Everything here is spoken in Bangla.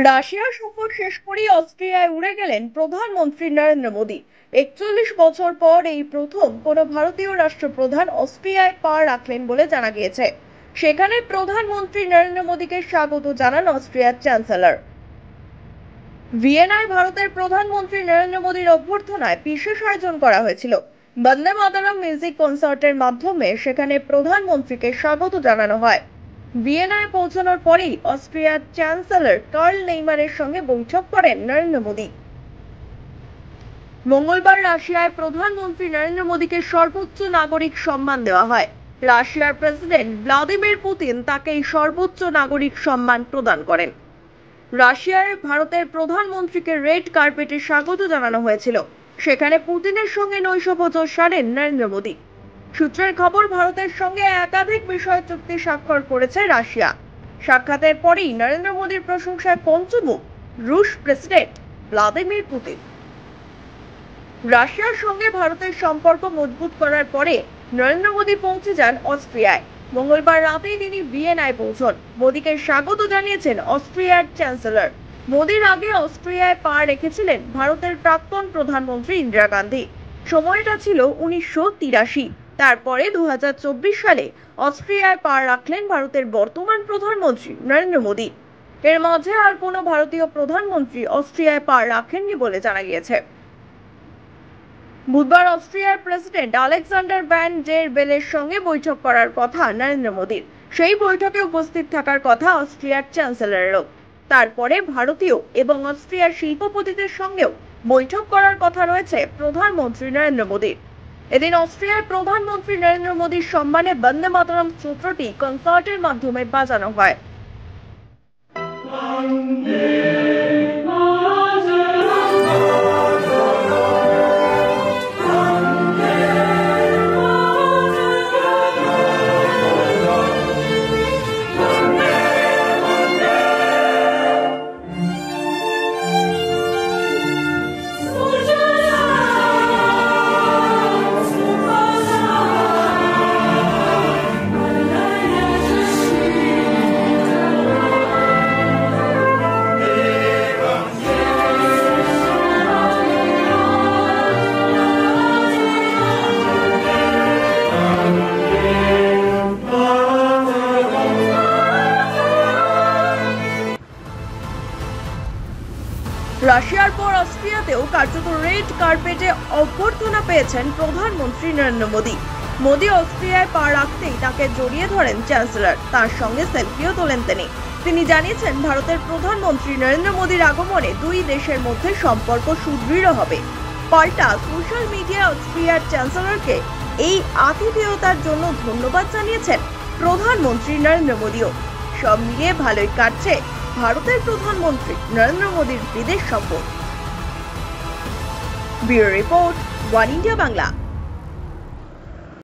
রাশিয়া সফর শেষ করেই অস্ট্রিয়ায় উড়ে গেলেন প্রধানমন্ত্রী নরেন্দ্র মোদী। ৪১ বছর পর এই প্রথম কোনো ভারতীয় রাষ্ট্রপ্রধান অস্ট্রিয়ায় পা রাখলেন বলে জানা গিয়েছে। সেখানে প্রধানমন্ত্রী নরেন্দ্র মোদীকে স্বাগত জানান অস্ট্রিয়ার চ্যান্সেলর। ভিয়েনায় ভারতের প্রধানমন্ত্রী নরেন্দ্র মোদীর অভ্যর্থনায় বিশেষ আয়োজন করা হয়েছিল। বন্দে মাতরম মিউজিক কনসার্টের মাধ্যমে সেখানে প্রধানমন্ত্রীকে স্বাগত জানানো হয়। ভিয়েনায় পৌঁছানোর পরেই অস্ট্রিয়ার চ্যান্সেলর কার্ল নেইমারের সঙ্গে বৈঠক করেন নরেন্দ্র মোদী। মঙ্গলবার রাশিয়ায় প্রধানমন্ত্রী নরেন্দ্র মোদীকে সর্বোচ্চ নাগরিক সম্মান দেওয়া হয়। রাশিয়ার প্রেসিডেন্ট ভ্লাদিমির পুতিন তাকে এই সর্বোচ্চ নাগরিক সম্মান প্রদান করেন। রাশিয়ার ভারতের প্রধানমন্ত্রীকে রেড কার্পেটে স্বাগত জানানো হয়েছিল। সেখানে পুতিনের সঙ্গে নৈশভোজ সারেন নরেন্দ্র মোদী। সূত্রের খবর, ভারতের সঙ্গে একাধিক বিষয় চুক্তি স্বাক্ষর করেছে রাশিয়া। সাক্ষাতের পরেই নরেন্দ্র মোদীর প্রশংসায় পঞ্চমুখ রুশ প্রেসিডেন্ট ভ্লাদিমির পুতিন। রাশিয়ার সঙ্গে ভারতের সম্পর্ক মজবুত করার পরে নরেন্দ্র মোদী পৌঁছে যান অস্ট্রিয়ায়। মঙ্গলবার রাতেই তিনি ভিয়েনায় পৌঁছন। মোদীকে স্বাগত জানিয়েছেন অস্ট্রিয়ার চ্যান্সেলর। মোদীর আগে অস্ট্রিয়ায় পা রেখেছিলেন ভারতের প্রাক্তন প্রধানমন্ত্রী ইন্দিরা গান্ধী। সময়টা ছিল 1983। তারপরে 2024 সালে অস্ট্রিয়ায় পা রাখলেন ভারতের বর্তমান প্রধানমন্ত্রী নরেন্দ্র মোদী। এর মাঝে আর কোনো ভারতীয় প্রধানমন্ত্রী অস্ট্রিয়ায় পা রাখেননি বলে জানা গিয়েছে। বুধবার অস্ট্রিয়ার প্রেসিডেন্ট আলেকজান্ডার ভ্যান ডের বেলের সঙ্গে বৈঠক করার কথা নরেন্দ্র মোদীর। সেই বৈঠকে উপস্থিত থাকার কথা অস্ট্রিয়ার চ্যান্সেলরেরও। তারপরে ভারতীয় এবং অস্ট্রিয়ার শিল্পপতিদের সঙ্গেও বৈঠক করার কথা রয়েছে প্রধানমন্ত্রী নরেন্দ্র মোদীর। এদিন অস্ট্রিয়ার প্রধানমন্ত্রী নরেন্দ্র মোদীর সম্মানে বন্দে মাতরম স্তোত্রটি কনসার্টের মাধ্যমে বাজানো হয়। রাশিয়ার পর অস্ট্রিয়াতেও কার্যত রেড কার্পেটে অভ্যর্থনা পেয়েছেন প্রধানমন্ত্রী নরেন্দ্র মোদী। মোদী অস্ট্রিয়ায় পা রাখতেই তাকে জড়িয়ে ধরেন চ্যান্সেলর। তার সঙ্গে সেলফিও তোলেন তিনি জানিয়েছেন, ভারতের প্রধানমন্ত্রী নরেন্দ্র মোদীর আগমনে দুই দেশের মধ্যে সম্পর্ক সুদৃঢ় হবে। পাল্টা সোশ্যাল মিডিয়ায় অস্ট্রিয়ার চ্যান্সেলরকে এই আতিথেয়তার জন্য ধন্যবাদ জানিয়েছেন প্রধানমন্ত্রী নরেন্দ্র মোদীও। সব মিলিয়ে ভালোই কাটছে ভারতের প্রধানমন্ত্রী নরেন্দ্র মোদীর বিদেশ সফর। Bureau report, one India Bangla.